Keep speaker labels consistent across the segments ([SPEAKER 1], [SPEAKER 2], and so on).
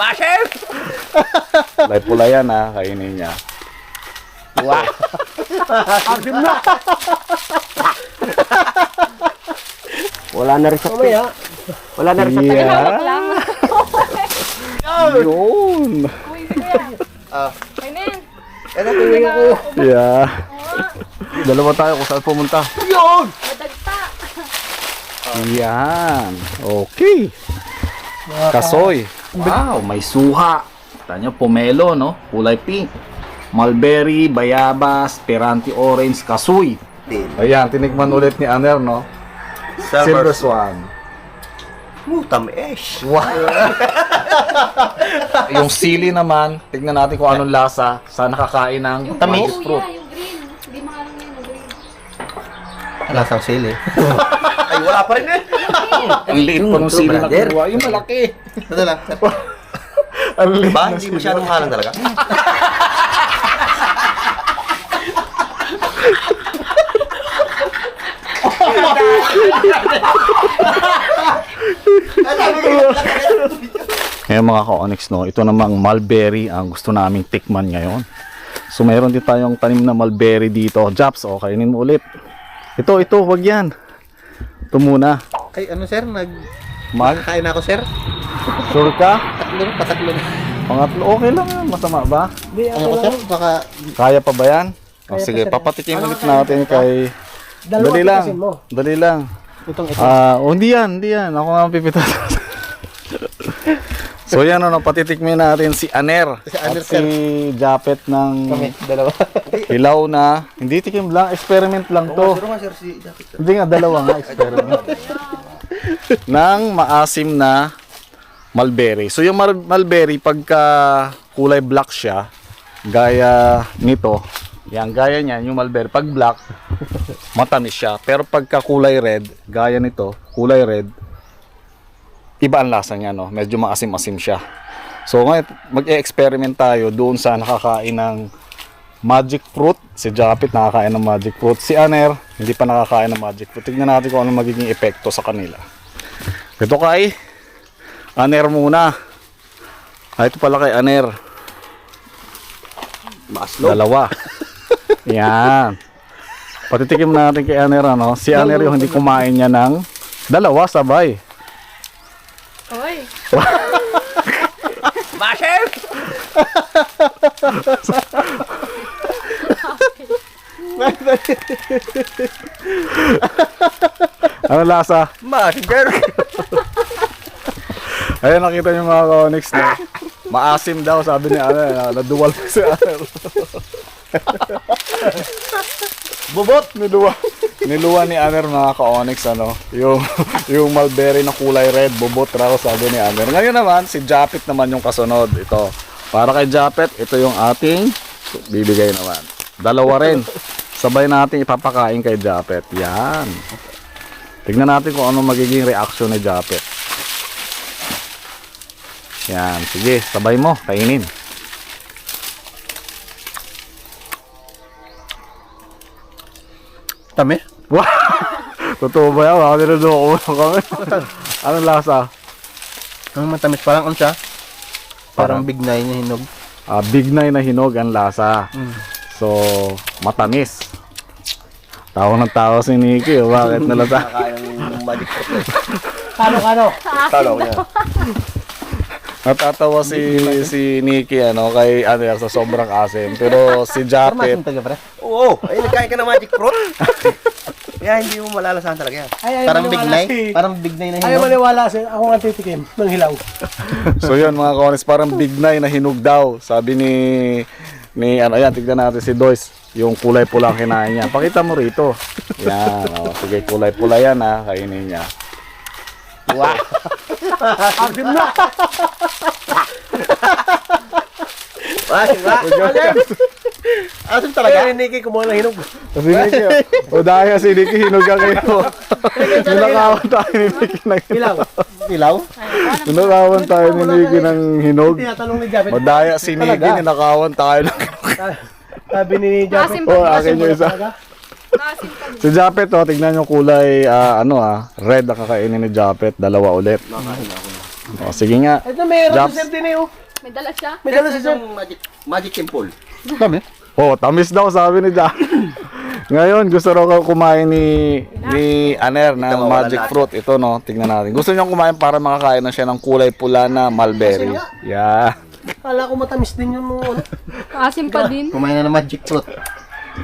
[SPEAKER 1] Basher!
[SPEAKER 2] Kulay pula yan ha, kainin niya.
[SPEAKER 1] Wow!
[SPEAKER 3] Ardim na!
[SPEAKER 1] Wala na rin sa
[SPEAKER 3] Mamaya.
[SPEAKER 1] Wala na rin sa
[SPEAKER 2] Yeah.
[SPEAKER 4] lang.
[SPEAKER 2] Yun.
[SPEAKER 4] Uy, si Kuya. Kainin.
[SPEAKER 1] Ano tuloy ako?
[SPEAKER 2] Yeah. Dalawa tayo kung saan pumunta.
[SPEAKER 1] Yun!
[SPEAKER 4] Madagta.
[SPEAKER 2] Yan. Okay. Kasoy. Wow, may suha. Kita nyo, pomelo, no? Kulay pink. Mulberry, bayabas, peranti orange, kasoy. Ayan, tinikman ulit ni Aner, no? Silver Swan.
[SPEAKER 1] Tamis.
[SPEAKER 2] Wow. Yung sili naman, tignan natin kung anong lasa sa nakakain ng
[SPEAKER 1] Tamis?
[SPEAKER 2] magic fruit.
[SPEAKER 4] Kuya, yung green. Hindi makalang yan, yung green.
[SPEAKER 1] Lasang sili. Ay, wala pa rin eh.
[SPEAKER 2] Ang liit pa ng sili na
[SPEAKER 1] brother.
[SPEAKER 2] kuha. Yung malaki.
[SPEAKER 1] Ito lang.
[SPEAKER 2] Ang liit
[SPEAKER 1] Ba?
[SPEAKER 2] ng
[SPEAKER 1] Hindi
[SPEAKER 2] sili.
[SPEAKER 1] masyadong mahalang talaga.
[SPEAKER 2] Ngayon mga ka-onyx, no, ito namang mulberry ang gusto naming tikman ngayon. So mayroon din tayong tanim na mulberry dito. Japs, o kainin mo ulit. Ito, wag yan. Ito muna.
[SPEAKER 1] Ay, ano sir?
[SPEAKER 2] Mag,
[SPEAKER 1] Kain ako sir?
[SPEAKER 2] sure ka?
[SPEAKER 1] Patatlo.
[SPEAKER 2] Pangatlo, okay lang yan. Masama ba?
[SPEAKER 3] Hindi,
[SPEAKER 1] Ano ko sir? Baka...
[SPEAKER 2] Kaya pa ba yan? O,
[SPEAKER 3] Kaya
[SPEAKER 2] sige,
[SPEAKER 3] pa, sir.
[SPEAKER 2] papatikim ulit natin kay...
[SPEAKER 3] Dalawa
[SPEAKER 2] Dali lang.
[SPEAKER 3] pitasin mo.
[SPEAKER 2] Dali lang.
[SPEAKER 3] Itong ito.
[SPEAKER 2] Hindi yan. Ako nga pipitas. So yan, ano, patitikmin natin si Aner.
[SPEAKER 1] Si Aner,
[SPEAKER 2] at si Japet ng
[SPEAKER 1] dalawa.
[SPEAKER 2] hilaw na. Hindi tikim lang, experiment lang to.
[SPEAKER 1] Pero nga sir, si Jacket sir.
[SPEAKER 2] Hindi nga, dalawa nga experiment. Ng maasim na mulberry. So yung mulberry, pagka kulay black siya, gaya nito, yan, gaya niyan, yung mulberry, pag black, matamis siya. Pero pagka kulay red, gaya nito, kulay red, iba ang lasa niya, no? Medyo maasim-asim siya. So ngayon, mag-e-experiment tayo doon sa nakakain ng magic fruit. Si Japet nakakain ng magic fruit. Si Aner, hindi pa nakakain ng magic fruit. Tignan natin kung ano magiging epekto sa kanila. Ito kay Aner muna. Ito pala kay Aner.
[SPEAKER 1] Maaslo.
[SPEAKER 2] Dalawa. Yan. Patitikim natin kay Aner, ano? Si Aner yung hindi kumain niya ng dalawa sabay.
[SPEAKER 4] Uy.
[SPEAKER 1] Basher!
[SPEAKER 2] Ano lasa?
[SPEAKER 1] Basher!
[SPEAKER 2] Ayun, nakita niyo mga ka-onyx na maasim daw, sabi ni Aner. Naduwal ko si Aner.
[SPEAKER 1] Bubot!
[SPEAKER 2] Niluwa ni Aner mga ka-onyx, ano, yung mulberry na kulay red, bubot raw, sabi ni Aner. Ngayon naman, si Japet naman yung kasunod. Ito, para kay Japet, ito yung ating bibigay naman. Dalawa rin. Sabay natin ipapakain kay Japet. Yan. Tignan natin kung ano magiging reaction ni Japet. Yan, sige, sabay mo, kainin.
[SPEAKER 1] Tamis?
[SPEAKER 2] Wow! Totoo ba yan? Baka niloloko mo kami. Anong lasa?
[SPEAKER 1] Ang matamis parang ano siya? Parang big nine na hinog.
[SPEAKER 2] Bignay na hinog ang lasa. So, matamis. Tawa ng tawa si Nikki. Bakit nalasa?
[SPEAKER 1] Kayang magic fruit.
[SPEAKER 3] Kano?
[SPEAKER 1] Talo ko niya.
[SPEAKER 2] Natatawa si Nikki kay Aner sa sobrang asim. Pero si Japet,
[SPEAKER 1] Oo! Ay, nagkain ka ng magic fruit? Kaya hindi mo malalasahan talaga yan.
[SPEAKER 3] Ay,
[SPEAKER 1] Parang big
[SPEAKER 3] maniwala
[SPEAKER 1] nine?
[SPEAKER 3] si-
[SPEAKER 1] Parang big nine na
[SPEAKER 3] Ayaw
[SPEAKER 1] hinog?
[SPEAKER 3] maniwala si ako nga titikim ng hilaw.
[SPEAKER 2] so yun mga kaonis, parang bignay na hinog daw. Sabi ni ayan, tignan natin si Dois. Yung kulay pula ang kinain niya. Pakita mo rito. Yan, sige, kulay pula yan kainin niya.
[SPEAKER 1] Wow!
[SPEAKER 3] Ardim na!
[SPEAKER 1] Asim talaga?
[SPEAKER 3] Kaya Nikki kumuha ng hinog.
[SPEAKER 2] Si Nikki, dahil si Nikki hinog ang kayo. Ninakawan tayo ni Nikki ng
[SPEAKER 3] Hilaw.
[SPEAKER 1] Ilaw?
[SPEAKER 2] Ninakawan tayo ni Nikki ng hinog.
[SPEAKER 3] Tinatanong ni Japet.
[SPEAKER 2] Madaya si Nikki, ninakawan tayo ng hinog.
[SPEAKER 3] Sabi ni Japet.
[SPEAKER 4] Maasim pa.
[SPEAKER 2] Akin yung isa.
[SPEAKER 4] Maasim pa.
[SPEAKER 2] Si Japet, tignan yung kulay, red ang kakainin ni Japet. Dalawa ulit. O, sige nga.
[SPEAKER 3] Ito meron
[SPEAKER 2] Japs.
[SPEAKER 3] si Sir din eh. oh.
[SPEAKER 4] May dala siya.
[SPEAKER 3] May dala si Sir.
[SPEAKER 1] Yung magic temple.
[SPEAKER 3] Dami.
[SPEAKER 2] Oh, tamis daw sabi ni Jack. Ngayon, gusto raw kumain ni Aner ng
[SPEAKER 1] Ito, mawala
[SPEAKER 2] magic
[SPEAKER 1] lahat.
[SPEAKER 2] fruit. Ito, no, tignan natin. Gusto niyang kumain para makakain na siya ng kulay pula na mulberry. Yeah.
[SPEAKER 3] Kala ko matamis din yung ano.
[SPEAKER 4] Asim pa din.
[SPEAKER 3] Kumain na ng magic fruit.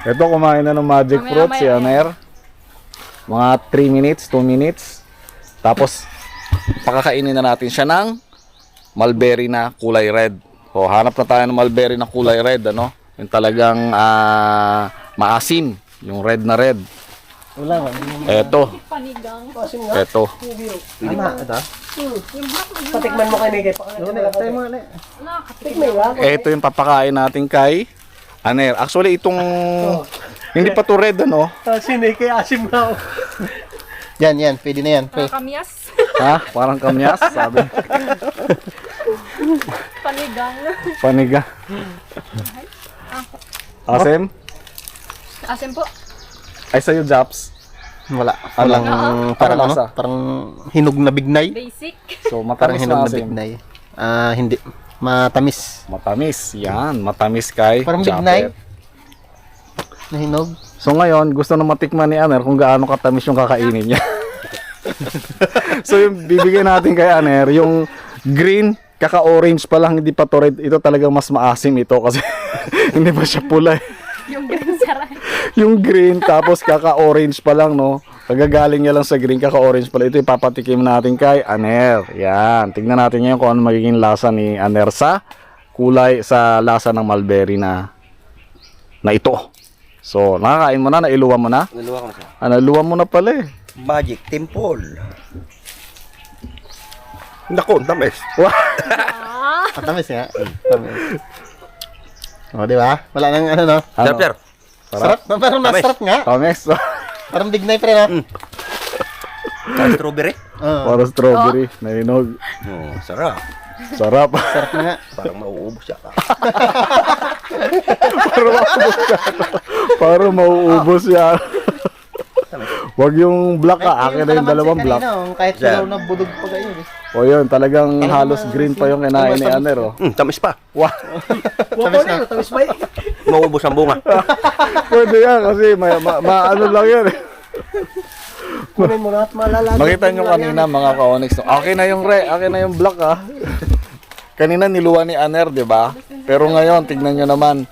[SPEAKER 2] Ito, kumain na ng magic
[SPEAKER 4] Mamaya,
[SPEAKER 2] fruit si
[SPEAKER 4] mamaya.
[SPEAKER 2] Aner. Mga 3 minutes, 2 minutes. Tapos, pakakainin na natin siya ng mulberry na kulay red. O, hanap na tayo ng mulberry na kulay red, ano? Yung talagang maasim. Yung red na red.
[SPEAKER 3] Wala nga.
[SPEAKER 2] Eto.
[SPEAKER 4] Panigang.
[SPEAKER 3] Asim nga.
[SPEAKER 2] Eto.
[SPEAKER 3] Ano? Ito? Patikman mo kay Nike. Tayo mo na. Tikman lang.
[SPEAKER 2] Ito yung papakain natin kay Aner. Actually, itong hindi pa to red, ano?
[SPEAKER 3] Si Nike, asim nga. oh.
[SPEAKER 5] Yan, pwede na yan.
[SPEAKER 4] Kamyas.
[SPEAKER 2] Ha? Parang kamyas, sabi.
[SPEAKER 4] Panigang.
[SPEAKER 2] Paniga. Asim?
[SPEAKER 4] Asim po.
[SPEAKER 2] Ay, sa'yo, Japs.
[SPEAKER 5] Wala.
[SPEAKER 2] Ano?
[SPEAKER 5] Walang, parang
[SPEAKER 2] Ano
[SPEAKER 5] ano?
[SPEAKER 2] lasa?
[SPEAKER 5] Parang hinog na bignay.
[SPEAKER 4] Basic.
[SPEAKER 2] So,
[SPEAKER 5] Parang
[SPEAKER 2] matamis
[SPEAKER 5] hinog
[SPEAKER 2] na
[SPEAKER 5] na
[SPEAKER 2] asim.
[SPEAKER 5] bignay. Hindi. Matamis.
[SPEAKER 2] Matamis. Yan. Matamis kay
[SPEAKER 5] Parang
[SPEAKER 2] Japet.
[SPEAKER 5] bignay. Na hinog.
[SPEAKER 2] So, ngayon, gusto na matikman ni Aner kung gaano katamis yung kakainin niya. So, yung bibigyan natin kay Aner, yung green, kaka-orange pa lang, hindi pa to red. Ito talagang mas maasim ito kasi hindi pa siya pula eh.
[SPEAKER 4] Yung green saray.
[SPEAKER 2] Yung green, tapos kaka-orange pa lang, no? Kagagaling niya lang sa green, kaka-orange pala. Ito ipapatikim natin kay Aner. Yan. Tignan natin ngayon kung ano magiging lasa ni Aner sa kulay, sa lasa ng mulberry na ito. So, nakakain mo na, nailuwa mo na?
[SPEAKER 1] Naluwa ko na siya.
[SPEAKER 2] Nailuwa mo na pala eh.
[SPEAKER 1] Magic temple. Naku, tamis.
[SPEAKER 5] Matamis nga. Tamis. O, di ba? Wala nang ano, no?
[SPEAKER 2] Ano?
[SPEAKER 1] Sir,
[SPEAKER 5] Sarap. Parang
[SPEAKER 1] Tamis.
[SPEAKER 5] masarap nga.
[SPEAKER 2] Tamis.
[SPEAKER 5] Parang bignay pa rin, no?
[SPEAKER 1] strawberry.
[SPEAKER 2] Para strawberry, nainog.
[SPEAKER 1] Oh, sarap.
[SPEAKER 2] Sarap.
[SPEAKER 5] Sarap na nga.
[SPEAKER 1] Parang mauubos siya.
[SPEAKER 2] Para mauubos yan. Wag yung black ka, akin na yung dalawang black.
[SPEAKER 5] Kahit
[SPEAKER 1] Sir.
[SPEAKER 5] sulaw na budog pa kayo. Eh.
[SPEAKER 2] O yun, talagang halos green pa yung kinain ni Aner, oh.
[SPEAKER 1] Tamis pa.
[SPEAKER 2] Wow.
[SPEAKER 3] Tamis na. Tamis ba eh?
[SPEAKER 1] Mauubos ang bunga.
[SPEAKER 2] Pwede yan kasi ano lang yan eh.
[SPEAKER 3] Kunin mo na at malalaman.
[SPEAKER 2] Makita nyo kanina mga ka-onyx, no? Akin na yung black ah. Kanina niluwa ni Aner, di ba? Pero ngayon, tignan nyo naman,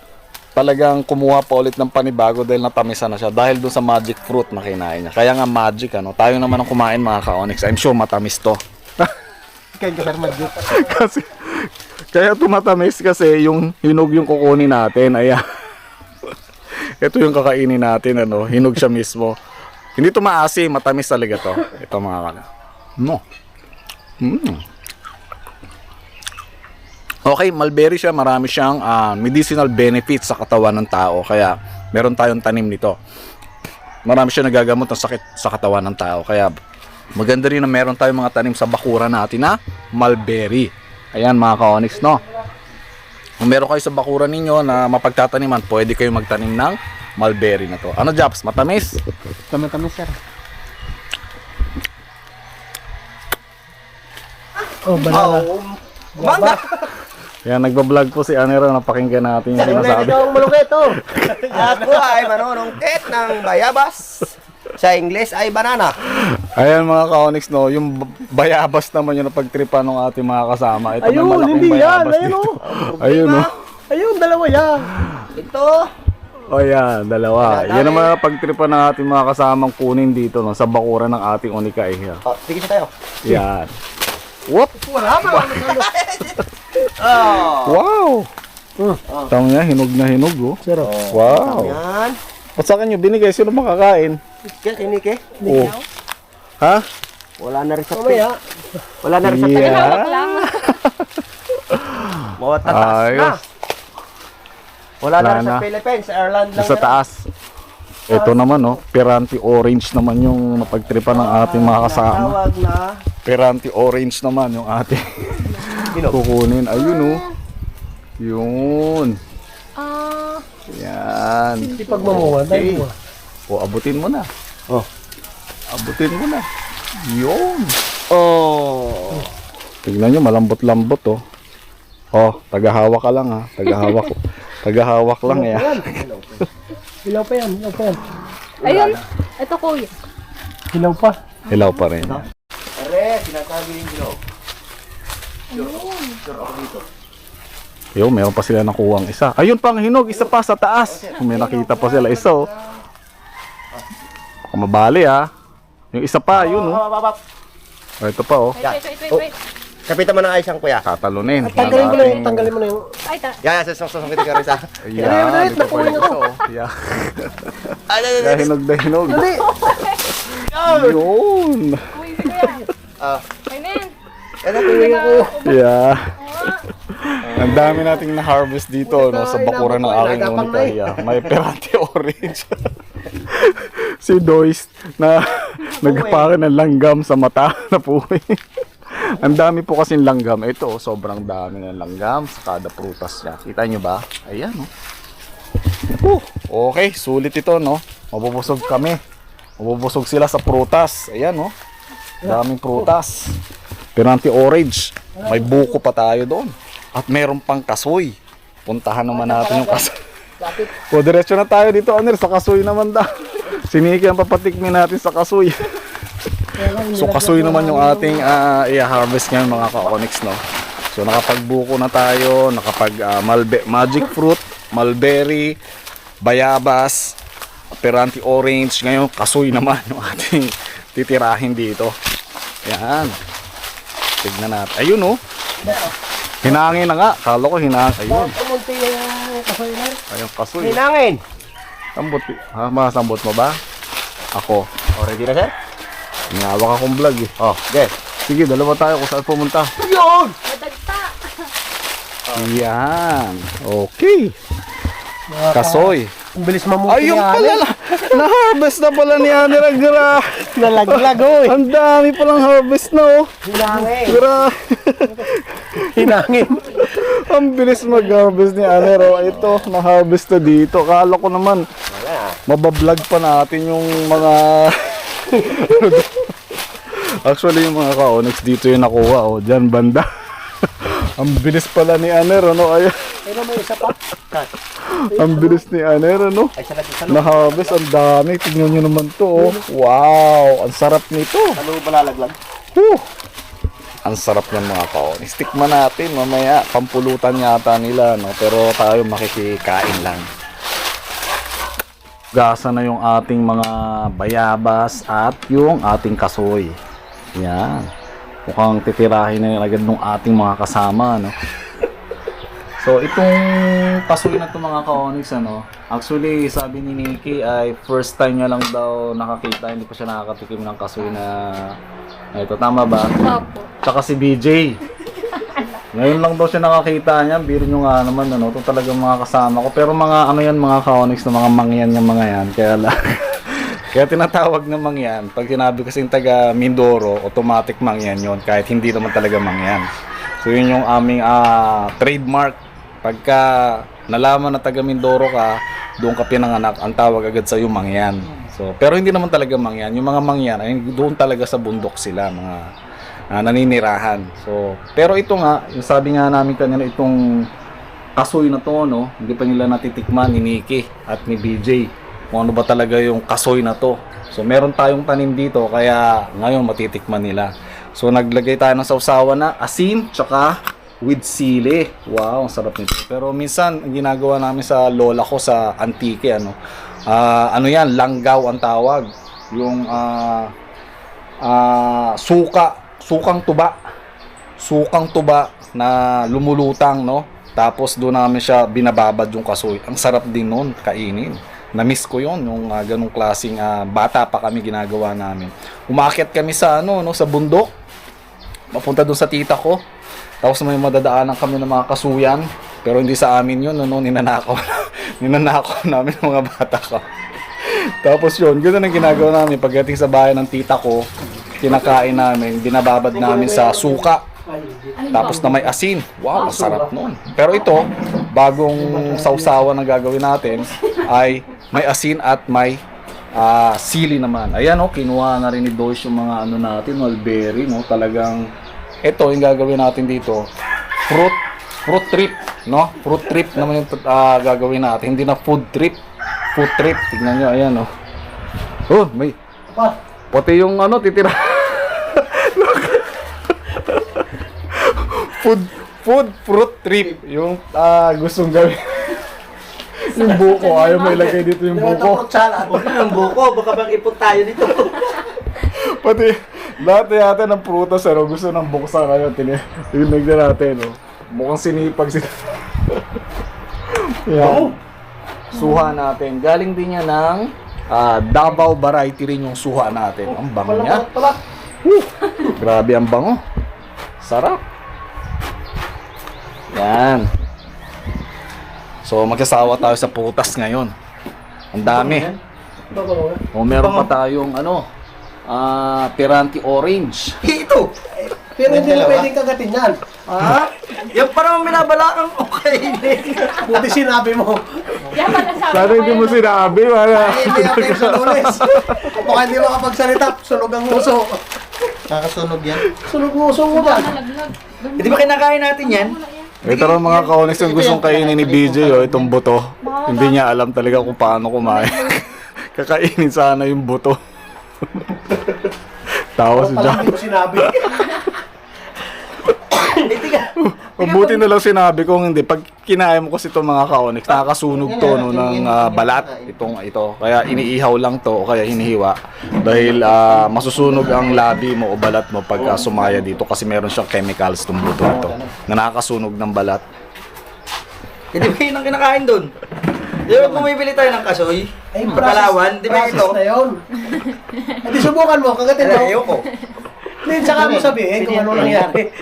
[SPEAKER 2] talagang kumuha pa ulit ng panibago dahil natamisan na siya. Dahil doon sa magic fruit na kinain niya. Kaya nga magic, ano? Tayo naman ang kumain mga ka-onyx. I'm sure matamis to.
[SPEAKER 5] Kaya sir, magic.
[SPEAKER 2] Kasi, kaya tumatamis kasi yung hinog yung kukunin natin. Ayan. Ito yung kakainin natin, ano? Hinog siya mismo. Hindi to maasim, matamis talaga to. Ito mga kana. No. Okay, mulberry siya, marami siyang medicinal benefits sa katawan ng tao. Kaya meron tayong tanim nito. Marami siya nagagamot ng sakit sa katawan ng tao. Kaya maganda rin na meron tayong mga tanim sa bakuran natin na mulberry. Ayan mga ka-onyx, no? Kung meron kayo sa bakuran ninyo na mapagtataniman, pwede kayo magtanim ng mulberry na to. Ano, Japs? Matamis?
[SPEAKER 5] Tamis, sir.
[SPEAKER 3] Oh, banana.
[SPEAKER 1] Manga!
[SPEAKER 2] Yan, nagbablog po si Anero. Napakinggan natin yung sinasabi.
[SPEAKER 3] Ito ang malukit, oh.
[SPEAKER 1] Ako ay manunungkit ng bayabas. Sa Ingles ay banana.
[SPEAKER 2] Ayan mga ka-onyx, no? Yung bayabas naman yung napagtripan ng ating mga kasama. Ito may
[SPEAKER 3] Ayun,
[SPEAKER 2] malaking
[SPEAKER 3] hindi yan.
[SPEAKER 2] bayabas
[SPEAKER 3] Ayun,
[SPEAKER 2] dito.
[SPEAKER 3] oh.
[SPEAKER 2] Ayun, no?
[SPEAKER 3] Ayun, dalawa yan.
[SPEAKER 1] Ito.
[SPEAKER 2] O yan, dalawa. Yan ang mga pagtripan ng ating mga kasamang kunin dito, no? Sa bakuran ng ating onikay.
[SPEAKER 1] Oh, sige siya tayo.
[SPEAKER 2] Yan. Whoop!
[SPEAKER 3] Wala pa.
[SPEAKER 1] Oh.
[SPEAKER 2] Wow! Tama niya, hinog na hinog, oh. Wow!
[SPEAKER 1] Yan.
[SPEAKER 2] At sa kanya binigay, sino makakain?
[SPEAKER 1] Yan, inike.
[SPEAKER 2] Oh. Ha?
[SPEAKER 1] Wala na rin sa
[SPEAKER 3] Mamaya.
[SPEAKER 1] Wala na rin sa
[SPEAKER 2] Yeah.
[SPEAKER 4] Hawak lang.
[SPEAKER 1] Mga tataas na.
[SPEAKER 2] Ayos.
[SPEAKER 1] Wala na
[SPEAKER 2] Wala
[SPEAKER 1] rin sa
[SPEAKER 2] na.
[SPEAKER 1] Philippines. Ireland lang.
[SPEAKER 2] Sa taas. Ito naman, no? Piranti orange naman yung napagtripan ng ating mga kasama.
[SPEAKER 1] Tawag na.
[SPEAKER 2] Piranti orange naman yung ating kukunin. Ayun, oh. Yun. Yan.
[SPEAKER 3] Hindi pagmamuha. Dahil mo.
[SPEAKER 2] O, abutin mo na.
[SPEAKER 1] Oh.
[SPEAKER 2] Abutin mo na. Yun.
[SPEAKER 1] Oh.
[SPEAKER 2] Tignan nyo, malambot-lambot oh. Oh, tagahawak ka lang ha. Tagahawak. Tagahawak lang eh.
[SPEAKER 3] Hilaw pa yan, hilaw pa yan.
[SPEAKER 4] Ayun. Ito kuya.
[SPEAKER 3] Hilaw pa.
[SPEAKER 2] Hilaw pa rin.
[SPEAKER 1] Are, sinasabi rin hinog. Sure ako dito.
[SPEAKER 2] Yo, meron pa sila nakuwang isa. Ayun pang hinog, isa pa sa taas. May nakita pa sila isa oh. Baka mabali ha. Yung isa pa, yun oh. Oh, ito pa oh.
[SPEAKER 4] Wait.
[SPEAKER 1] Kapitan mo ng ayos ang kuya.
[SPEAKER 2] Tatalunin.
[SPEAKER 3] Tanggalin mo na yung, tanggalin mo na yung...
[SPEAKER 4] Ay,
[SPEAKER 1] Yan, sasong kita ka rin sa.
[SPEAKER 2] Ayan, ito pa yung isa oh. Yeah. Yeah, hinog na hinog. Yun.
[SPEAKER 4] Uy, sige yan. Ay, men.
[SPEAKER 1] Yan ang tuloy ko.
[SPEAKER 2] Yeah. Ang dami nating na-harvest dito no, sa bakuran ng aking unikaya. May perante orange. Si Doist na nagpake ng langgam sa mata na puwi. Ang dami po kasing langgam. Ito, sobrang dami ng langgam sa kada prutas niya. Kita nyo ba? Ayan, oh. Okay, sulit ito, no? Mabubusog kami. Mabubusog sila sa prutas. Ayan, oh. Daming prutas. Perante orange. May buko pa tayo doon. At meron pang kasoy. Puntahan naman natin yung kasoy. O, diretso na tayo dito, Aner. Sa kasoy naman daw. Siniki ang papatikmin natin sa kasoy. So kasoy naman yung ating i-harvest ngayon mga ka-onyx, no? So nakapagbuko na tayo, magic fruit, mulberry, bayabas, perante orange. Ngayon kasoy naman yung ating titirahin dito. Yan. Tignan natin. Ayun oh. Hinangin na nga. Kala ko hinangin. Ayun.
[SPEAKER 3] Kumunti yung kasoy na.
[SPEAKER 2] Ayun kasoy.
[SPEAKER 1] Hinangin.
[SPEAKER 2] Sambot. Ha, masambot mo ba? Ako.
[SPEAKER 1] Ready na sir?
[SPEAKER 2] Niyawak akong vlog eh.
[SPEAKER 1] Oh, okay.
[SPEAKER 2] Sige, dalawa tayo kung saan pumunta.
[SPEAKER 1] Yun!
[SPEAKER 4] Madagta.
[SPEAKER 2] Yan. Okay. Kasoy.
[SPEAKER 3] Ang bilis mamuti
[SPEAKER 2] Ayun
[SPEAKER 3] ni
[SPEAKER 2] pala
[SPEAKER 3] Aner.
[SPEAKER 2] na-harvest na pala ni Aner ang gra.
[SPEAKER 3] Nalaglag, oy.
[SPEAKER 2] Ang dami palang harvest na oh.
[SPEAKER 3] Hinangin.
[SPEAKER 2] Gra.
[SPEAKER 3] Hinangin.
[SPEAKER 2] Ang bilis mag-harvest ni Aner oh. Ito, na-harvest na dito. Kala ko naman mabablog pa natin yung mga actually yung mga ka-onyx dito yung nakuha oh. Diyan banda. Ang bilis pala ni Aner ano. Ayun.
[SPEAKER 3] Pero may isa pa.
[SPEAKER 2] Ang bilis ni Aner ano.
[SPEAKER 1] Ay, sa lagi.
[SPEAKER 2] Na-harvest, ang dami. Tignan nyo naman to oh. Wow, ang sarap nito.
[SPEAKER 1] Ano ba lalaglag?
[SPEAKER 2] Whew. Ang sarap ng mga ka-onyx. Tikman natin mamaya. Pampulutan yata nila no. Pero tayo makikikain lang. Gasa na yung ating mga bayabas at yung ating kasoy. Yan. Mukhang titirahin na agad ng ating mga kasama, no? So, itong kasoy na ito mga ka-onyx, ano? Actually, sabi ni Nikki ay first time niya lang daw nakakita. Hindi pa siya nakakatikim ng kasoy na ito. Tama ba?
[SPEAKER 4] Opo.
[SPEAKER 2] Tsaka si BJ. Ngayon lang daw siya nakakita niya. Biro nyo nga naman, ano? Ito talagang mga kasama ko. Pero mga ano yan, mga ka-onyx na mga mangyan yung mga yan. Kaya lang. Kaya tinatawag na mangyan. Pag sinabi kasing taga Mindoro, automatic mangyan yon kahit hindi naman talaga mangyan. So yun yung aming trademark. Pagka nalaman na taga Mindoro ka, doon ka pinanganak, ang tawag agad sa iyo mangyan. So, pero hindi naman talaga mangyan. Yung mga mangyan ay doon talaga sa bundok sila, mga naninirahan. So, pero ito nga, yung sabi nga namin kanina, itong kasoy na to, no, hindi pa nila natitikman ni Nikki at ni BJ. Kung ano ba talaga yung kasoy na to. So meron tayong tanim dito kaya ngayon matitikman nila. So naglagay tayo ng sausawan na asin tsaka with sili. Wow, ang sarap nito. Pero minsan ang ginagawa namin sa lola ko sa Antique ano. Ano yan, langgaw ang tawag. Yung sukang tuba na lumulutang no. Tapos doon namin siya binababad yung kasoy. Ang sarap din noon kainin. Na-miss ko yon yung ganung klaseng bata pa kami ginagawa namin. Umakyat kami sa sa bundok. Papunta doon sa tita ko. Tapos may madadaanan kami ng mga kasuyan, pero hindi sa amin yun, ninanakaw namin ng mga bata ko. Tapos yun, ganoon ang ginagawa namin pagdating sa bahay ng tita ko, kinakain namin, binababad namin sa suka. Tapos na may asin. Wow, masarap noon. Pero ito, bagong sausawan na gagawin natin ay may asin at may sili naman. Ayan kinuha na rin ni Dois yung mga natin, mulberry, no? Talagang ito yung gagawin natin dito. Fruit trip, no? Fruit trip naman yung gagawin natin. Hindi na food trip. Food trip. Tignan nyo, ayan, oh. Oh, may... Pati yung ano, titira. Fruit trip. Yung gustong gawin. Yung buko, ayaw may ilagay dito yung buko.
[SPEAKER 3] Ang buko, baka bang ipon tayo nito.
[SPEAKER 2] Pati lahat yata ng prutas, ano, gusto ng buksan kayo. Tinignan natin, oh. Mukhang sinipag sila. Yan. Suha natin. Galing din yan ng Davao variety rin yung suha natin. Ang bango niya. Grabe ang bango. Sarap. Yan. So magsasawa tayo sa prutas ngayon. Ang dami. O meron pa tayong ano, Piranti orange.
[SPEAKER 3] Ito!
[SPEAKER 1] Pero hindi mo pwedeng kagatin yan.
[SPEAKER 3] Ha? Yung parang minabalakang okay.
[SPEAKER 1] Buti sinabi mo.
[SPEAKER 4] Yan pala sabi
[SPEAKER 2] Sana
[SPEAKER 4] ko
[SPEAKER 2] hindi
[SPEAKER 4] kayo.
[SPEAKER 2] mo sinabi, wala.
[SPEAKER 1] Hindi ako yung sa lunes. Baka hindi makapagsalita. Sunog ang uso.
[SPEAKER 5] Kakasunog yan.
[SPEAKER 1] Sunog ang uso mo ba?
[SPEAKER 4] Nalaglag.
[SPEAKER 3] Hindi ba kinakain natin yan?
[SPEAKER 2] Ito rin mga kaonix yung gustong kainin ni BJ, oh, itong buto. Hindi niya alam talaga kung paano kumain. Kakainin sana yung buto. Tawa si
[SPEAKER 1] Parang
[SPEAKER 2] Jack.
[SPEAKER 1] hindi mo sinabi.
[SPEAKER 2] Mabuti na lang sinabi ko, hindi. Pag kinain mo kasi itong mga kaonix, nakakasunog to no, ng balat. Ito. Kaya iniihaw lang to o kaya hinihiwa. Dahil masusunog ang labi mo o balat mo pag sumaya dito kasi meron siyang chemicals itong buto ito na nakakasunog ng balat.
[SPEAKER 3] Hindi ba yun ang kinakain doon? Di ba bumibili tayo ng kasoy?
[SPEAKER 1] Ay,
[SPEAKER 3] Palawan, di ba ito?
[SPEAKER 1] process na yun. Hindi subukan mo, kagatin mo.
[SPEAKER 3] Ayoko.
[SPEAKER 1] Hindi, tsaka mo sabihin kung ano nangyari.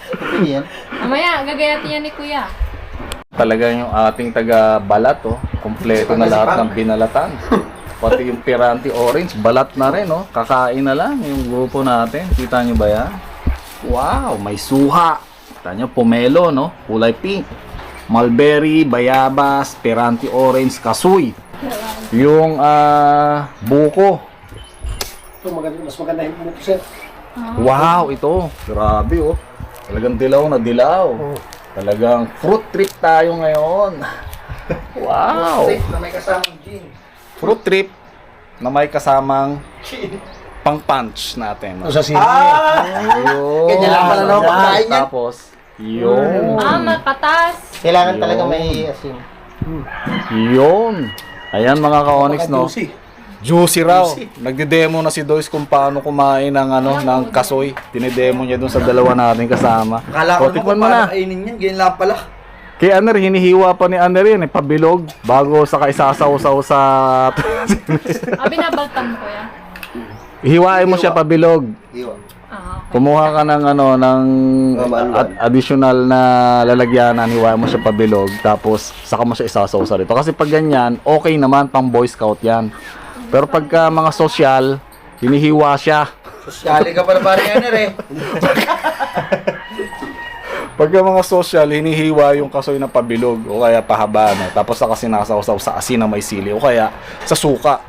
[SPEAKER 5] Pwede yan.
[SPEAKER 4] Mamaya, gagayatin yan ni Kuya.
[SPEAKER 2] Talagang yung ating taga-balat, oh. Kompleto na lahat ng binalatan. Pati yung Piranti orange, balat na rin, oh. Kakain na lang yung grupo natin. Kita nyo ba yan? Wow, may suha. Kita nyo, pomelo, no? Kulay pink. Mulberry, bayabas, Piranti orange, kasoy. Yung buko.
[SPEAKER 1] Ito, mas maganda yung buko, sir.
[SPEAKER 2] Wow, ito. Grabe, oh. Talagang dilaw na dilaw. Talagang fruit trip tayo ngayon. Wow.
[SPEAKER 3] Na may kasamang gin.
[SPEAKER 2] Fruit trip na may kasamang pang punch natin.
[SPEAKER 1] Ito sa sili.
[SPEAKER 2] Yun.
[SPEAKER 3] Ganyan lang pala no, pagkain yan.
[SPEAKER 2] Tapos, yun.
[SPEAKER 4] Mapatas.
[SPEAKER 5] Kailangan
[SPEAKER 2] Yun.
[SPEAKER 5] talaga may asin.
[SPEAKER 2] Yun. Ayan mga ka-onyx, no?
[SPEAKER 1] Juicy.
[SPEAKER 2] Juicy raw. Nagde-demo na si Dois kung paano kumain ng ng kasoy. Dinedemo niya dun sa dalawa natin kasama.
[SPEAKER 3] Akala
[SPEAKER 2] O,
[SPEAKER 3] ko naman
[SPEAKER 2] tikman
[SPEAKER 3] kung
[SPEAKER 2] mo
[SPEAKER 3] paano
[SPEAKER 2] na.
[SPEAKER 3] kainin yan, ganyan lang pala.
[SPEAKER 2] Kay Aner, hinihiwa pa ni Aner yan, pabilog bago sa kaisasaw-saw sa...
[SPEAKER 4] Binabaltan mo, Kuya.
[SPEAKER 2] Hiwain mo siya pabilog. Kumuha ka ng ng additional na lalagyanan, hiwain mo siya pabilog, tapos saka mo siya isasaw sa rito. Kasi pag ganyan, okay naman, pang Boy Scout yan. Pero pagka mga social, hinihiwa siya.
[SPEAKER 3] Sosyali ka pala parang yan eh.
[SPEAKER 2] Pagka mga social, hinihiwa yung kasoy na pabilog o kaya pahaba, no? Tapos saka sinasawsaw sa asin na may sili o kaya sa suka.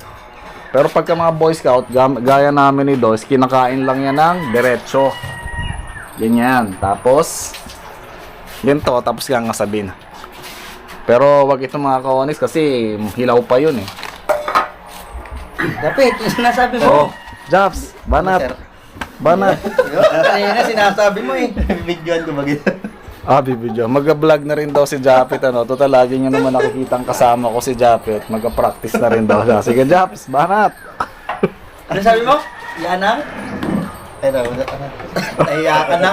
[SPEAKER 2] Pero pagka mga Boy Scout, gaya namin ni Dos, kinakain lang yan ng diretso. Ganyan. Tapos, ganito, tapos kaya ngasabin. Pero wag ito mga ka-onyx kasi hilaw pa yun eh.
[SPEAKER 3] Dapat, yung sinasabi
[SPEAKER 2] Oh,
[SPEAKER 3] mo.
[SPEAKER 2] Japs, banat. Banat.
[SPEAKER 3] Kanina sinasabi mo eh.
[SPEAKER 5] Videoan ko bagay.
[SPEAKER 2] Bibidyo. Mag-vlog na rin daw si Japet, ano. Total, lagi nyo naman nakikitang kasama ko si Japet. Mag-practice na rin daw siya. Sige, Japs, banat.
[SPEAKER 3] Ano sabi mo? Yan ang? Nahiya ka na.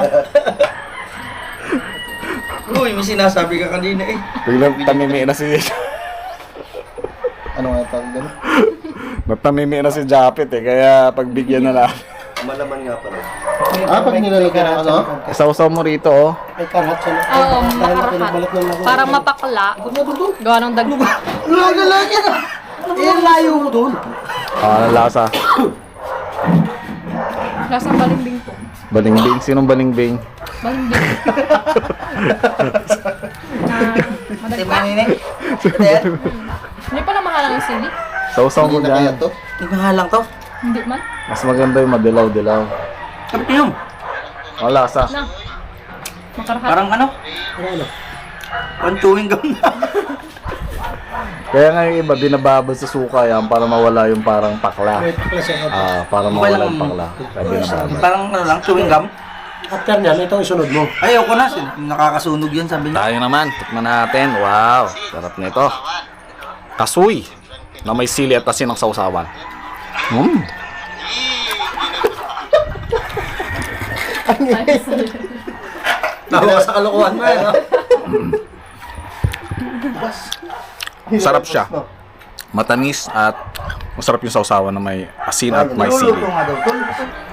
[SPEAKER 3] Uy, may sinasabi ka kanina eh.
[SPEAKER 2] Biglang tamimi na si...
[SPEAKER 5] Ano nga tawag doon?
[SPEAKER 2] Natamimi na si Japet eh. Kaya pagbigyan na lang.
[SPEAKER 1] Malaman nga pala.
[SPEAKER 5] Pag nilalagyan ng ano?
[SPEAKER 2] Sausaw mo rito, oh.
[SPEAKER 1] May karat siya.
[SPEAKER 4] Oo,
[SPEAKER 1] Balat ng lago.
[SPEAKER 4] Parang mapakla. Gawa ng dagpa.
[SPEAKER 1] Lagi na. Eh, layo mo dun.
[SPEAKER 2] Ano lasa?
[SPEAKER 4] Lasang balimbing po.
[SPEAKER 2] Balingbing. Sinong balingbing?
[SPEAKER 4] Balimbing.
[SPEAKER 3] Ate
[SPEAKER 4] Madagpa.
[SPEAKER 3] manine. Ate yan.
[SPEAKER 4] Hindi pala mahalang yung sili.
[SPEAKER 2] Sausaw mo
[SPEAKER 5] Hindi na kaya
[SPEAKER 2] dyan.
[SPEAKER 5] to?
[SPEAKER 3] Hindi mahalang to.
[SPEAKER 4] Hindi man.
[SPEAKER 2] Mas maganda yung madilaw-dilaw.
[SPEAKER 3] Kapit yun.
[SPEAKER 2] Ang lasa.
[SPEAKER 4] Na. Makarhat.
[SPEAKER 1] Parang ano? Parang chewing gum na.
[SPEAKER 2] Kaya nga yung iba, binababad sa suka yan para mawala yung parang pakla. Para mawala yung pakla. Kaya binababad.
[SPEAKER 1] Parang ano lang, chewing gum.
[SPEAKER 3] After niyan, ito ang sunod mo.
[SPEAKER 1] Ayoko na, nakakasunog yun sabi niya.
[SPEAKER 2] Tayo naman, tikman natin. Wow, sarap nito. Kasuy na may sili at asin ng sausawan.
[SPEAKER 1] Nahawa sa kalokohan mo eh, no?
[SPEAKER 2] Sarap siya. Matamis at masarap yung sausawan na may asin at may sili.
[SPEAKER 1] Niluluto nga daw.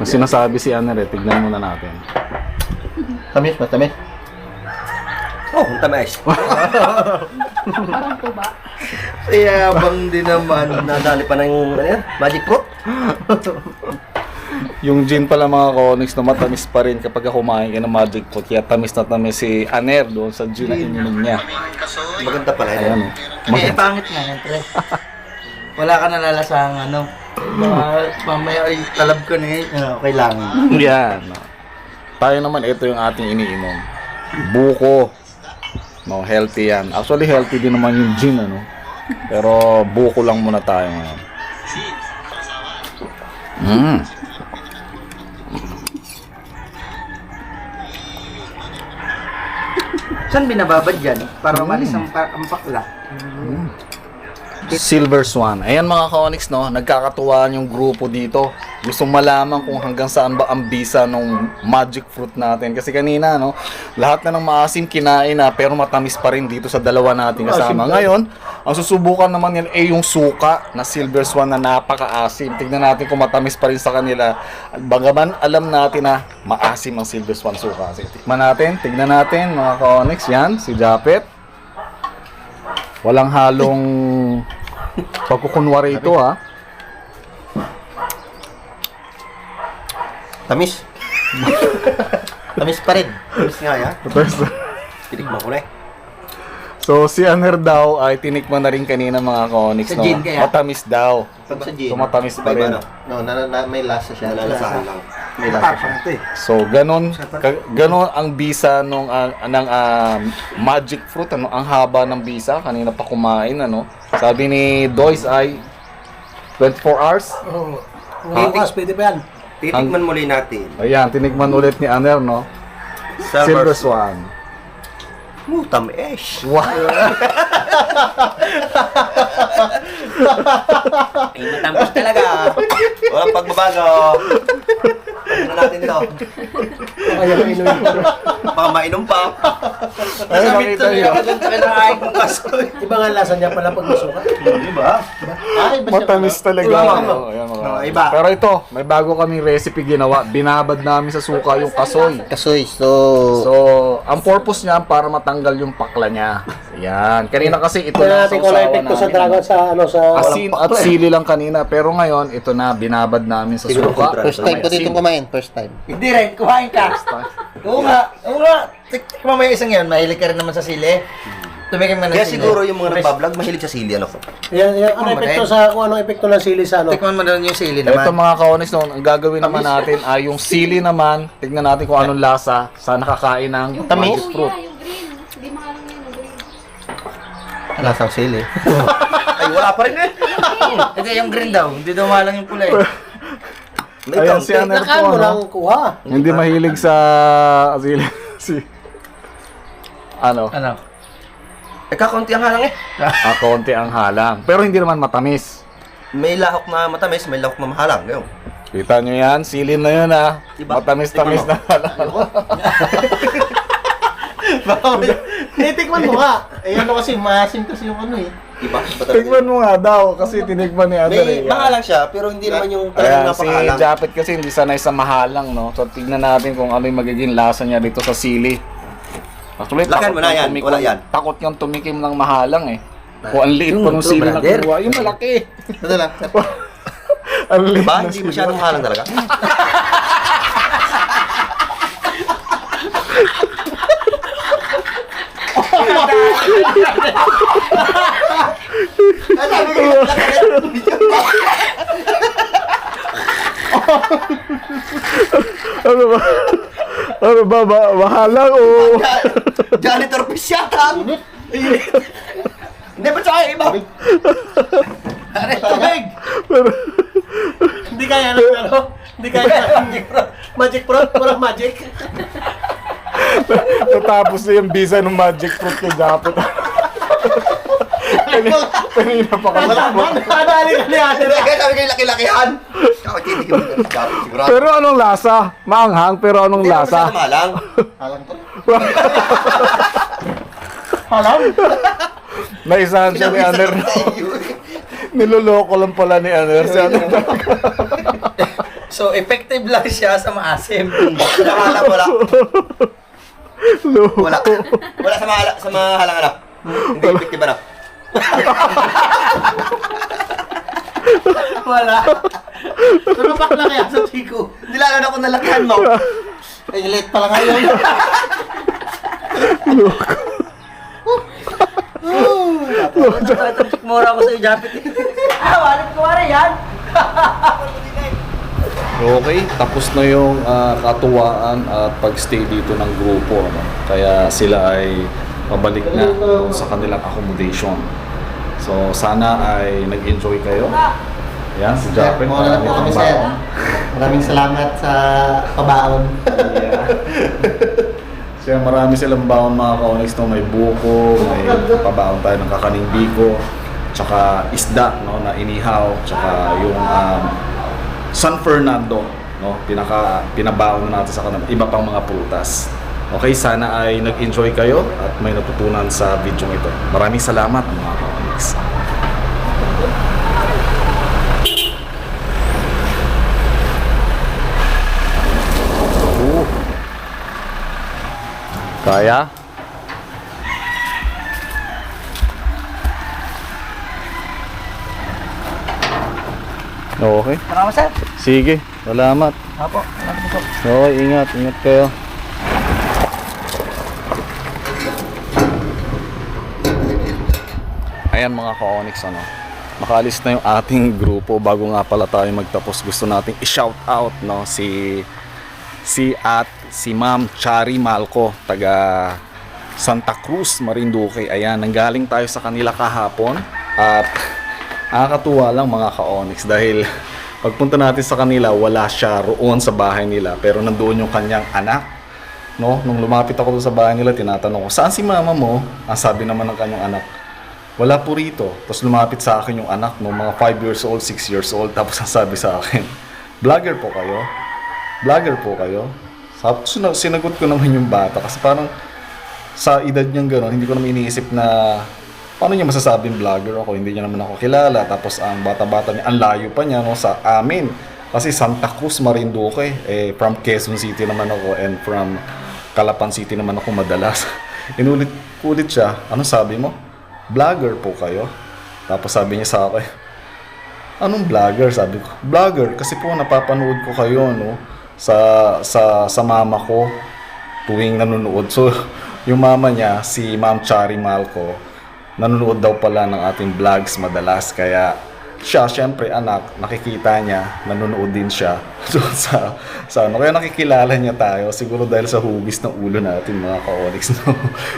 [SPEAKER 2] Ang sinasabi si Aner, tignan muna natin.
[SPEAKER 5] Tamis, matamis.
[SPEAKER 1] Oh, ang tamis.
[SPEAKER 4] Parang tuba.
[SPEAKER 1] Yabang din naman. Nadali pa ng ano yan? Magic fruit.
[SPEAKER 2] Yung gin pala mga Konix na matamis pa rin kapag kumain ka ng magic fruit. Kaya tamis na tamis si Aner doon sa gin na ininom niya.
[SPEAKER 1] Maganda pala
[SPEAKER 2] Ayan
[SPEAKER 1] yan.
[SPEAKER 2] o.
[SPEAKER 1] Eh, pangit nga yan, pre. Wala ka nalalasang ano. Mamaya ay talab ko na eh. Okay lang.
[SPEAKER 2] Yan. Tayo naman, ito yung ating iniinom. Buko. No, healthy yan. Actually, healthy din naman yung gin, ano. Pero buko lang muna tayo ngayon.
[SPEAKER 1] Saan binababad yan? Para malis ang pakla.
[SPEAKER 2] Silver Swan. Ayan mga Konix, no, nagkakatuwaan yung grupo dito. Gustong malaman kung hanggang saan ba ang bisa ng magic fruit natin. Kasi kanina, no, lahat na ng maasim kinain na pero matamis pa rin dito sa dalawa natin kasama. Ngayon, ang susubukan naman yan ay yung suka na Silver Swan na napaka-asim. Tignan natin kung matamis pa rin sa kanila. Bagaman alam natin na maasim ang Silver Swan suka. Sige, tikman natin, tignan natin mga Konix. Yan, si Japet. Walang halong pagkukunwari ito, ha.
[SPEAKER 1] Tamis. Tamis pa rin. Tamis nga yan. Titigman ko na eh.
[SPEAKER 2] So, si Aner daw ay tinikman na rin kanina mga Konix,
[SPEAKER 1] Sa
[SPEAKER 2] no?
[SPEAKER 1] gin kaya?
[SPEAKER 2] Matamis daw.
[SPEAKER 1] Pag sa gin.
[SPEAKER 2] So, matamis pa rin.
[SPEAKER 5] No, may lasa siya.
[SPEAKER 1] Nalalasahan lang.
[SPEAKER 5] May lasa siya.
[SPEAKER 1] Ito eh.
[SPEAKER 2] So, ganon ang bisa nung ng magic fruit, ano? Ang haba ng bisa. Kanina pa kumain, ano? Sabi ni Doyce ay 24 hours.
[SPEAKER 3] Oo. Bukas, pwede pa yan.
[SPEAKER 1] Titikman muli natin.
[SPEAKER 2] Ayan, tinikman ulit ni Aner, no? Silver Swan.
[SPEAKER 1] Tamis.
[SPEAKER 2] Wow.
[SPEAKER 1] Ay, matamis talaga. Walang pagbabago. Ano natin to?
[SPEAKER 3] Kaya mainumin ko.
[SPEAKER 1] Baka mainom pa.
[SPEAKER 2] Ay, nakita niyo.
[SPEAKER 1] Kinakain kong kasoy.
[SPEAKER 3] Iba nga lasa niya pala pag masuka.
[SPEAKER 1] Diba?
[SPEAKER 5] Ay,
[SPEAKER 2] Matamis talaga. Ayan,
[SPEAKER 1] Iba.
[SPEAKER 2] Pero ito, may bago kaming recipe ginawa. Binabad namin sa suka yung kasoy.
[SPEAKER 5] Kasoy, so
[SPEAKER 2] Ang purpose niya para matanggal yung pakla niya. Ayan. Kanina kasi ito
[SPEAKER 3] Kaya
[SPEAKER 2] na
[SPEAKER 3] natin kung ano epekto sa dragon sa ano sa...
[SPEAKER 2] Asin at sili lang kanina. Pero ngayon, ito na, binabad namin sa suka.
[SPEAKER 5] first time ko dito kumain, first time.
[SPEAKER 1] Hindi rin, kuhain ka. Oo nga. Tikman mo yung isang yan, mahilig ka rin naman sa sili. Tumikim ka ng
[SPEAKER 3] Kaya
[SPEAKER 1] sili.
[SPEAKER 3] siguro
[SPEAKER 1] yung mga nagbablog, mahilig sa sili, ano?
[SPEAKER 3] Ano epekto sa kung anong epekto ng sili sa ano?
[SPEAKER 1] Tikman mo doon yung sili
[SPEAKER 2] Ito
[SPEAKER 1] naman.
[SPEAKER 2] mga kaunis noon, ang gagawin naman natin ay yung sili naman. Tignan natin kung anong lasa sa nakakain ng
[SPEAKER 5] Tamis?
[SPEAKER 2] magic fruit.
[SPEAKER 4] Kuya, yung green. Hindi mahalang yun, yung green.
[SPEAKER 5] Lasang sili.
[SPEAKER 1] Ay, wala pa rin eh. Hindi, yung green daw. Hindi daw malang yung pula eh.
[SPEAKER 2] Ayan si Aner
[SPEAKER 3] Nakaan
[SPEAKER 2] po,
[SPEAKER 3] mo lang
[SPEAKER 2] no?
[SPEAKER 3] kuha.
[SPEAKER 2] Hindi mahilig sa sili. Ano?
[SPEAKER 1] Ano? Eh, kakunti ang halang eh.
[SPEAKER 2] Konti ang halang. Pero hindi naman matamis.
[SPEAKER 1] May lahok na matamis, may lahok na mahalang. Ngayon.
[SPEAKER 2] Kita nyo yan, sili na yun ha.
[SPEAKER 1] Diba?
[SPEAKER 2] Matamis-tamis na halang.
[SPEAKER 3] Titikman mo nga. Eh ano kasi, maasim kasi yung ano eh.
[SPEAKER 1] Diba?
[SPEAKER 2] Tikman mo nga daw kasi tinikman ni Aner.
[SPEAKER 1] May mahalang siya, pero hindi naman yung
[SPEAKER 2] Ayan,
[SPEAKER 1] talagang
[SPEAKER 2] si
[SPEAKER 1] napakahalang.
[SPEAKER 2] Japet kasi hindi sanay sa mahalang, no? So, tignan natin kung ano yung magiging lasa niya dito sa sili. Actually,
[SPEAKER 1] Lakan mo na yan, wala yan.
[SPEAKER 2] Takot yung tumikim ng mahalang eh. Kung ang liit pa nung sili na
[SPEAKER 1] brother.
[SPEAKER 2] kinuha, yung malaki.
[SPEAKER 5] Ito lang.
[SPEAKER 2] Ang liit
[SPEAKER 1] Ba?
[SPEAKER 2] na
[SPEAKER 1] Hindi
[SPEAKER 2] sili.
[SPEAKER 1] masyadong mahalang talaga?
[SPEAKER 2] Ano ba? Ano ba? Bahala o...
[SPEAKER 1] Janitor fish yata. Hindi ba tsaka iba? Aray, tubig!
[SPEAKER 3] Hindi kaya ng ano? Hindi kaya ng Magic Fruit? Walang magic?
[SPEAKER 2] Natapos na yung visa ng Magic Fruit kay Japot. Kanina pa kami.
[SPEAKER 3] Nadali ka ni ate.
[SPEAKER 1] Kaya sabi kayo laki-lakihan. Ako, tinig yung sigurado.
[SPEAKER 2] Pero anong lasa? Maanghang, pero anong
[SPEAKER 1] Hindi naman siya
[SPEAKER 2] lasa?
[SPEAKER 1] kamalang.
[SPEAKER 5] Alam ko.
[SPEAKER 3] Alam?
[SPEAKER 2] Naisahan siya ni Aner. Niloloko lang pala ni Aner. Si Aner.
[SPEAKER 1] So, effective lang siya sa maasim. Wala. Wala. Wala sa mahalang anak. Hindi effective anak. Wala.
[SPEAKER 3] Tumapak na kaya sa Chico.
[SPEAKER 1] Hindi lalo na kung nalakihan mo.
[SPEAKER 5] Ay, late pala ngayon.
[SPEAKER 1] Mura ko sa'yo, Japit. Walit ko wari yan.
[SPEAKER 2] Okay, tapos na yung katuwaan at pagstay dito ng grupo. Ano? Kaya sila ay pabalik na sa kanilang accommodation. So, sana ay nag-enjoy kayo. Yan, si Japet.
[SPEAKER 5] Maraming po kami, sir. Maraming salamat sa pabaon.
[SPEAKER 2] Kaya marami silang baon mga ka-Onyx, no? May buko, may pabaon tayo ng kakaning biko, tsaka isda, no? Na inihaw, tsaka yung San Fernando, no? Pinabaon na natin sa kanila, iba pang mga prutas. Okay, sana ay nag-enjoy kayo at may natutunan sa video ito. Maraming salamat mga ka-Onyx. Kaya? Okay.
[SPEAKER 1] Maraming sir.
[SPEAKER 2] Sige, salamat.
[SPEAKER 1] Apo, salamat po.
[SPEAKER 2] Okay, ingat kayo. Ayan mga ka-Onyx, ano? Nakaalis na yung ating grupo. Bago nga pala tayo magtapos, gusto nating i-shout out, no? Si Ma'am Chari Malco, taga Santa Cruz, Marinduque. Ayan, nanggaling tayo sa kanila kahapon at nakakatuwa lang mga ka-Onyx dahil pagpunta natin sa kanila, wala siya roon sa bahay nila, pero nandoon yung kanyang anak, no? Nung lumapit ako doon sa bahay nila, tinatanong ko, saan si mama mo? Ang sabi naman ng kanyang anak, wala po rito. Tapos lumapit sa akin yung anak, no? Mga 5 years old, 6 years old, tapos ang sabi sa akin, vlogger po kayo? Vlogger po kayo? Sinagot ko naman yung bata kasi parang sa edad niyang gano'n, hindi ko naman iniisip na paano niya masasabing vlogger ako, hindi niya naman ako kilala. Tapos ang bata-bata niya, ang layo pa niya, no, sa amin. Kasi Santa Cruz, Marinduque, from Quezon City naman ako and from Calapan City naman ako madalas. Inulit siya, ano sabi mo? Vlogger po kayo? Tapos sabi niya sa akin, anong vlogger? Sabi ko, vlogger kasi po napapanood ko kayo, no, sa mama ko tuwing nanonood. So yung mama niya, si Ma'am Chari Malco, nanonood daw pala ng ating vlogs madalas. Kaya siya, syempre anak, nakikita niya, nanonood din siya. So sa ano, kaya nakikilala niya tayo. Siguro dahil sa hugis ng ulo natin mga ka-Onyx, no?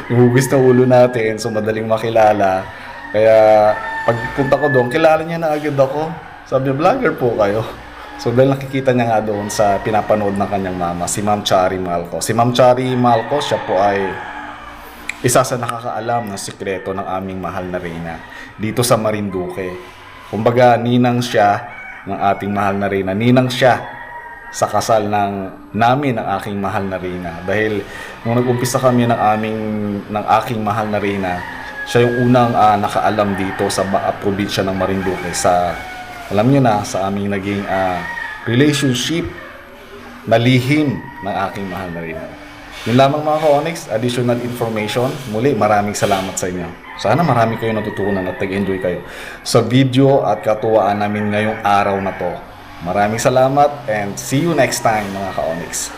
[SPEAKER 2] Yung hugis ng ulo natin, so madaling makilala. Kaya pagpunta ko doon, kilala niya na agad ako. Sabi niya, vlogger po kayo. So dahil nakikita niya nga doon sa pinapanood ng kanyang mama, si Ma'am Chari Malco. Si Ma'am Chari Malco, siya po ay isa sa nakakaalam ng sikreto ng aming mahal na reyna dito sa Marinduque. Kumbaga, ninang siya ng ating mahal na reyna. Ninang siya sa kasal namin ng aking mahal na reyna. Dahil nung nag-umpisa kami ng aking mahal na reyna, siya yung unang nakaalam dito sa probinsya ng Marinduque. Alam niyo na, sa aming naging relationship na lihim ng aking mahal na reyna. Yun lamang mga ka-Onyx, additional information. Muli, maraming salamat sa inyo. Sana marami kayo natutunan at nag-enjoy kayo sa video at katuwaan namin ngayong araw na to. Maraming salamat and see you next time mga ka-Onyx.